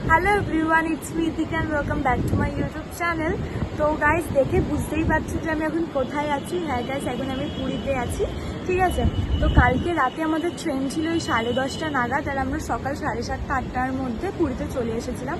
Hello everyone, it's me Ithika and welcome back to my YouTube channel. তো guys, দেখে বুঝতেই পারছি যে আমি এখন কোথায় আছি। হ্যাঁ গাইস, এখন আমি পুরীতে আছি, ঠিক আছে। তো কালকে রাতে আমাদের ট্রেন ছিল ওই 10:30 নাগাদ, আর আমরা সকাল 7:30-8টার মধ্যে পুরীতে চলে এসেছিলাম।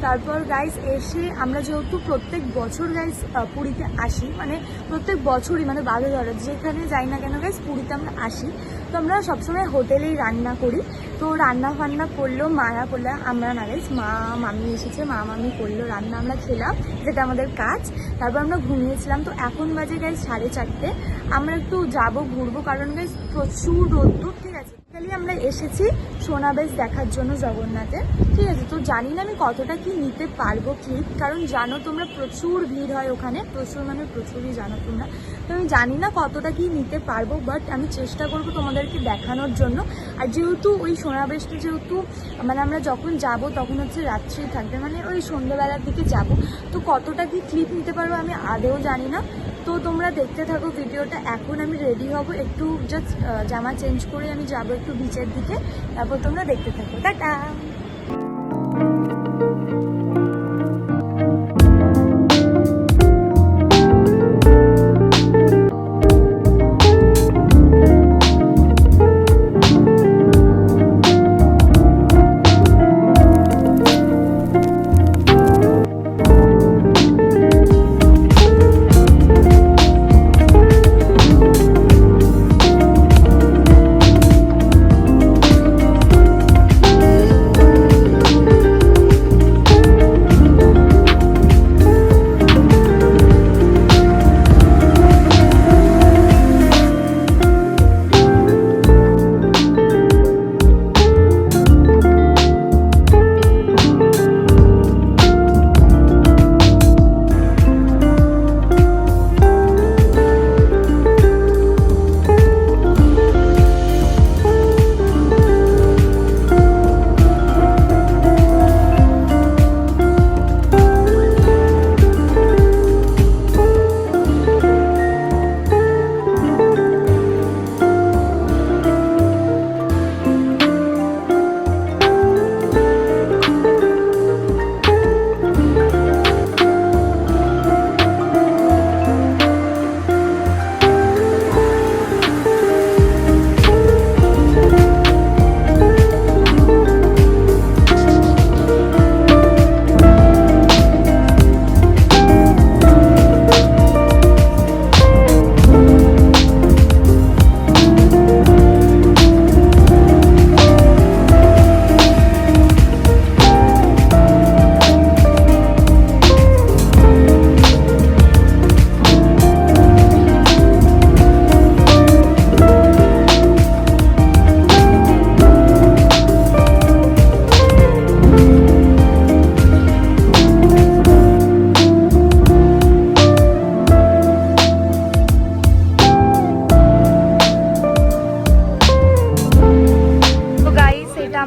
তারপর গাইস এসে আমরা যেহেতু প্রত্যেক বছর গাইস পুরীতে আসি, মানে প্রত্যেক বছরই, মানে বাধা ধরে যেখানে যাই না কেন গাইস পুরীতে আমরা আসি। তো আমরা সবসময় হোটেলেই রান্না করি। তো রান্না ফান্না করলো মারা করলে, আমরা না গাইস, মা মামি এসেছে, মা মামি করলো রান্না, আমরা খেলাম, যেটা আমাদের কাজ। তারপর আমরা ঘুমিয়েছিলাম। তো এখন বাজে গাইস 4:30। আমরা একটু যাবো, ঘুরবো, কারণ গাইস প্রচুর রোদ্দুর, ঠিক আছে। খালি আমরা এসেছি সোনাবেশ দেখার জন্য জগন্নাথে, ঠিক আছে। তো জানি না আমি কতটা কি নিতে পারবো ক্লিপ, কারণ জানো তোমরা প্রচুর ভিড় হয় ওখানে, প্রচুর মানে প্রচুরই জানো তোমরা। তো আমি জানি না কতটা কি নিতে পারবো, বাট আমি চেষ্টা করবো তোমাদেরকে দেখানোর জন্য। আর যেহেতু ওই সোনাবেশটা যেহেতু মানে আমরা যখন যাব তখন হচ্ছে রাত্রি থাকবে, মানে ওই সন্ধ্যাবেলার দিকে যাব। তো কতটা কি ক্লিপ নিতে পারবো আমি আদেও জানি না। তো তোমরা দেখতে থাকো ভিডিওটা। এখন আমি রেডি হব, একটু জাস্ট জামা চেঞ্জ করে আমি যাব একটু বিচের দিকে, তারপর তোমরা দেখতে থাকো। টাটা।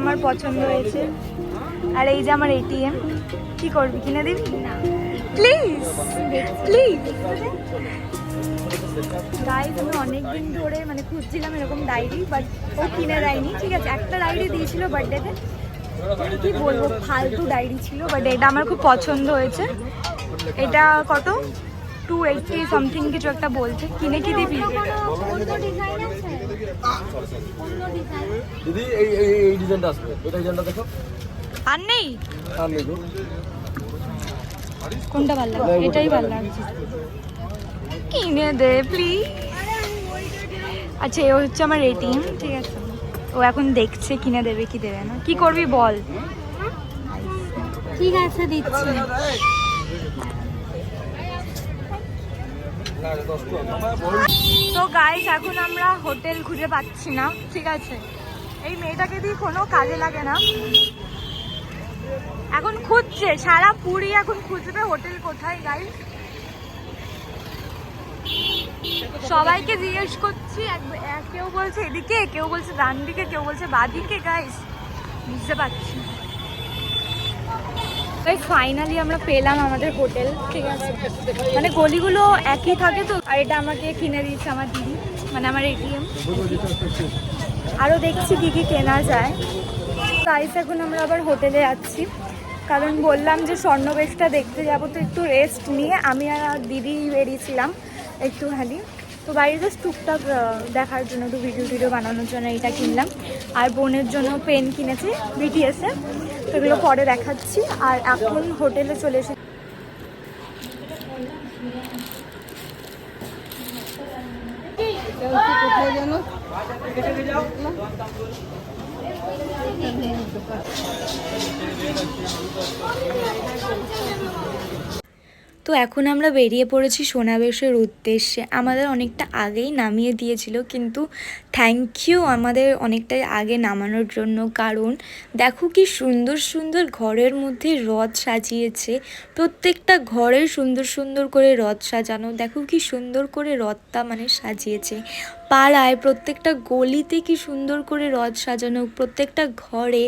আমার পছন্দ হয়েছে। আর এই যে আমার এটিএম, কি করবি, কিনে দিবি? প্লিজ প্লিজ গাইস, আমি অনেকদিন ধরে মানে খুঁজছিলাম এরকম ডায়েরি, বাট ও কিনে দেয়নি, ঠিক আছে। একটা ডায়েরি দিয়েছিল বার্থডেতে, কি বলবো ফালতু ডায়েরি ছিল, বাট এটা আমার খুব পছন্দ হয়েছে। এটা কত 280 সামথিং কিছু একটা বলছে। কিনে কি দিবি? দিদি এই ডিজাইনটা আসবে, এটা ডিজাইনটা দেখো। আর নেই, আর নেই গো। কোনটা ভালো লাগে? এটাই ভালো লাগছে, কিনে দে প্লিজ। আচ্ছা, এ হচ্ছে আমার এটিএম, ঠিক আছে। ও এখন দেখছে কিনে দেবে কি দেবে না। কি করবি বল? ঠিক আছে, দিচ্ছি। তো গাইস, এখন আমরা হোটেল খুঁজে পাচ্ছি না, ঠিক আছে। এই মেয়েটাকে দিয়ে কোনো কাজে লাগে না, এখন খুঁজছে সারা পুরী, এখন খুঁজবে হোটেল কোথায় গাইস। সবাইকে জিজ্ঞেস করছি, কেউ বলছে এদিকে, কেউ বলছে ডান দিকে, কেউ বলছে বাঁদিকে, গাইস বুঝতে পারছি না। ফাইনালি আমরা পেলাম আমাদের হোটেল, ঠিক আছে। মানে গলিগুলো একই থাকে তো। আর এটা আমাকে কিনে দিয়েছে আমার দিদি, মানে আমার এটিএম। আরও দেখছি কি কি কেনা যায়। গাইস, এখন আমরা আবার হোটেলে যাচ্ছি। কারণ বললাম যে স্বর্ণবেশটা দেখতে যাব, তো একটু রেস্ট নিয়ে আমি আর দিদি বেরিয়েছিলাম একটুখানি। তো বাইরে জাস্ট টুকটাক দেখার জন্য, একটু ভিডিও বানানোর জন্য এইটা কিনলাম। আর বোনের জন্য পেন কিনেছি বিটিএসে, সেগুলো পরে দেখাচ্ছি। আর এখন হোটেলে চলে এসেছি। কোথায় যেন তো এখন আমরা বেরিয়ে পড়েছি সোনাবেশের উদ্দেশ্যে। আমাদের অনেকটা আগেই নামিয়ে দিয়েছিল, কিন্তু থ্যাংক ইউ আমাদের অনেকটাই আগে নামানোর জন্য। কারণ দেখো কি সুন্দর সুন্দর ঘরের মধ্যে রথ সাজিয়েছে, প্রত্যেকটা ঘরে সুন্দর সুন্দর করে রথ সাজানো। দেখো কি সুন্দর করে রথটা মানে সাজিয়েছে। পাড়ায় প্রত্যেকটা গলিতে কি সুন্দর করে রথ সাজানো, প্রত্যেকটা ঘরে,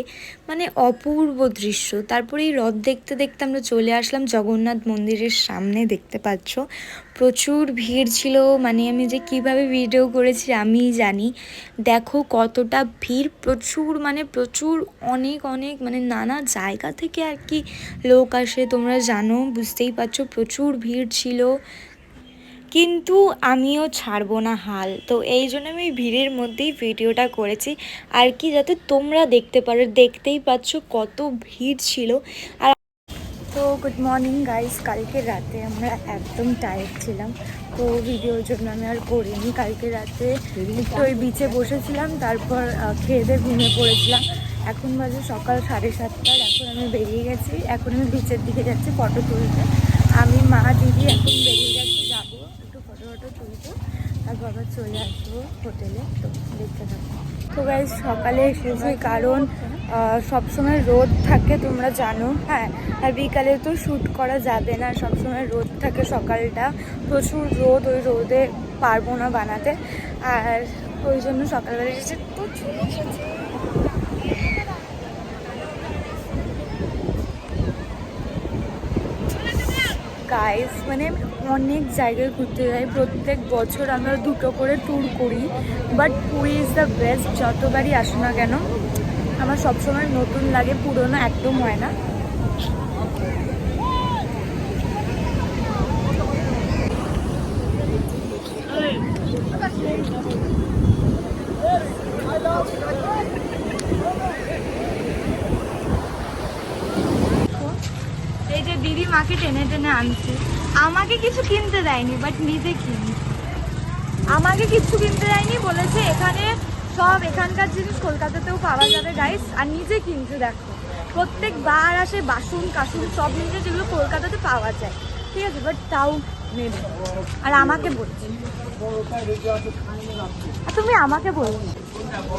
মানে অপূর্ব দৃশ্য। তারপরে এই রথ দেখতে দেখতে আমরা চলে আসলাম জগন্নাথ মন্দিরের সামনে। দেখতে পাচ্ছ প্রচুর ভিড় ছিল, মানে আমি যে কিভাবে ভিডিও করেছি আমিই জানি। দেখো কতটা ভিড়, প্রচুর মানে প্রচুর, অনেক অনেক মানে নানা জায়গা থেকে আর কি লোক আসে, তোমরা জানো, বুঝতেই পারছো প্রচুর ভিড় ছিল। কিন্তু আমিও ছাড়বো না হাল, তো এই জন্য আমি ভিড়ের মধ্যেই ভিডিওটা করেছি আর কি, যাতে তোমরা দেখতে পারো। দেখতেই পাচ্ছ কত ভিড় ছিল। আর তো গুড মর্নিং গাইস, কালকে রাতে আমরা একদম টায়ার্ড ছিলাম, তো ভিডিওর জন্য আমি আর করিনি। কালকে রাতে একটু ওই বিচে বসেছিলাম, তারপর খেয়ে দিয়ে ঘুমিয়ে পড়েছিলাম। এখন বাজে সকাল 7:30। এখন আমি বেরিয়ে গেছি, এখন আমি বিচের দিকে যাচ্ছি ফটো তুলতে। আমি মা দিদি এখন বেরিয়ে গেছি, যাবো একটু ফটো তুলবো, তারপর আবার চলে আসবো হোটেলে। তো দেখতে থাকবো। তো গাইস সকালে এসেছি, কারণ সবসময় রোদ থাকে তোমরা জানো, হ্যাঁ। আর বিকালে তো শ্যুট করা যাবে না, সবসময় রোদ থাকে, সকালটা প্রচুর রোদ, ওই রোদে পারবো না বানাতে। আর ওই জন্য সকালবেলা এসেছি, প্রচুর এসেছি। গাইস মানে অনেক জায়গায় ঘুরতে যাই, প্রত্যেক বছর আমরা 2টো করে ট্যুর করি, but Puri is the best. যতবারই আসো না কেন আমার সবসময় নতুন লাগে, পুরোনো একদম হয় না। এই যে দিদি মাকে টেনে টেনে আনছে, আমাকে কিছু কিনতে দেয়নি, বাট নিজে কিনি। আমাকে কিছু কিনতে দেয়নি, বলেছে এখানে সব এখানকার জিনিস কলকাতাতেও পাওয়া যাবে গাইস, আর নিজে কিনছে। দেখো প্রত্যেকবার আসে বাসন কাসুন সব নিজে, যেগুলো কলকাতাতে পাওয়া যায়, ঠিক আছে, বাট তাও নেবে। আর আমাকে বলছে, আর তুমি আমাকে বলছো।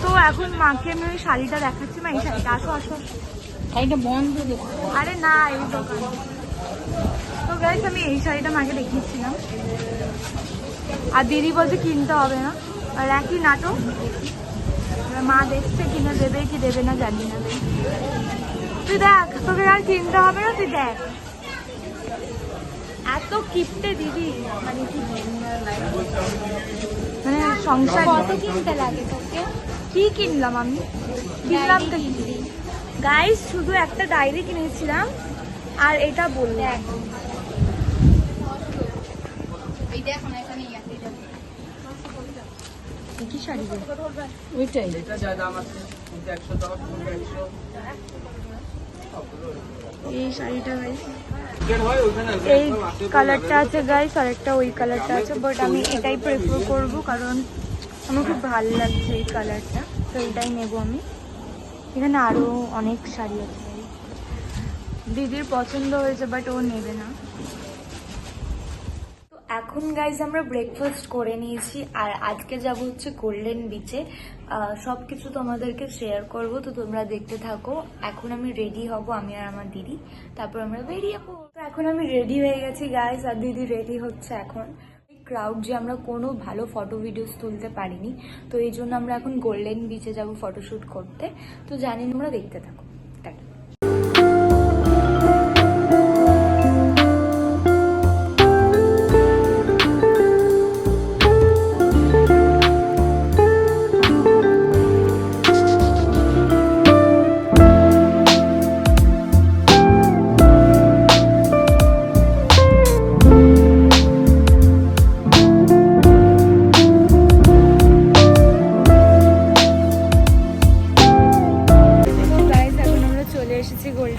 তো এখন মাকে আমি ওই শাড়িটা দেখাচ্ছি। মা এই শাড়িটা, আসো আসো। শাড়িটা বন্ধ। আরে না, এই দোকান। তো গাইস আমি এই শাড়িটা মাকে দেখিয়েছিলাম, আর দিদি বলছে কিনতে হবে না, আর একই নাটক। মা দেখছে কিনে দেবে কি দেবে না জানি না। তুই দেখ, তোকে আর কিনতে হবে না, তুই দেখ। এত কিপটে দিদি, মানে কি মানে সংসার। কত কিনতে লাগে তোকে? কি কিনলাম আমি? কিনলাম তো গাইস, শুধু একটা ডায়েরি কিনেছিলাম আর এটা বললাম। কি শাড়ি? ওইটাই। এই শাড়িটা গাইস, এই কালারটা আছে গাইস, আর একটা ওই কালারটা আছে, বাট আমি এটাই প্রেফার করব, কারণ আমার খুব ভালো লাগছে এই কালারটা, তো এটাই নেব আমি। এখানে আরো অনেক শাড়ি আছে, দিদির পছন্দ হয়েছে বাট ও নেবে না। তো এখন গাইজ আমরা ব্রেকফাস্ট করে নিয়েছি, আর আজকে যাব হচ্ছে গোল্ডেন বিচে। সব কিছু তোমাদেরকে শেয়ার করব, তো তোমরা দেখতে থাকো। এখন আমি রেডি হব, আমি আর আমার দিদি, তারপর আমরা বেরিয়ে পড়ব। তো এখন আমি রেডি হয়ে গেছি গাইজ, আর দিদি রেডি হচ্ছে এখন। ক্রাউড যে আমরা কোনো ভালো ফটো ভিডিওস তুলতে পারিনি, তো এই জন্য আমরা এখন গোল্ডেন বিচে যাব ফটোশ্যুট করতে। তো জানি তোমরা দেখতে থাকো।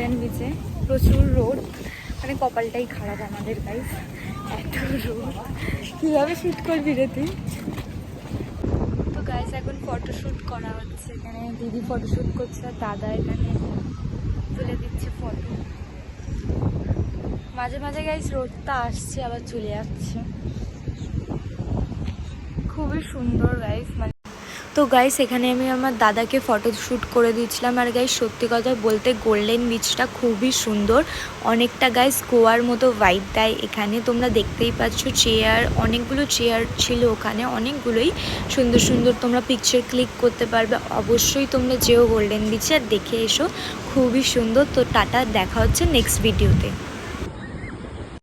গোল্ডেন বিচে প্রচুর রোদ, মানে কপালটাই খারাপ আমাদের গাইস, এত রোদ কীভাবে শ্যুট করবি রে তুই। তো গাইস এখন ফটোশ্যুট করা হচ্ছে, এখানে দিদি ফটোশ্যুট করছে আর দাদা এখানে তুলে দিচ্ছে ফটো। মাঝে মাঝে গাইস রোদটা আসছে আবার চলে যাচ্ছে, খুবই সুন্দর গাইস। মানে তো গাইস এখানে আমি আমার দাদাকে ফটো শ্যুট করে দিচ্ছিলাম। আর গাইস সত্যি কথা বলতে গোল্ডেন বিচটা খুবই সুন্দর, অনেকটা গাইস গোয়ার মতো ভাইব দেয় এখানে। তোমরা দেখতেই পাচ্ছ চেয়ার, অনেকগুলো চেয়ার ছিল ওখানে, অনেকগুলোই সুন্দর সুন্দর, তোমরা পিকচার ক্লিক করতে পারবে। অবশ্যই তোমরা যেও গোল্ডেন বিচে আর দেখে এসো, খুবই সুন্দর। তো টাটা, দেখা হচ্ছে নেক্সট ভিডিওতে।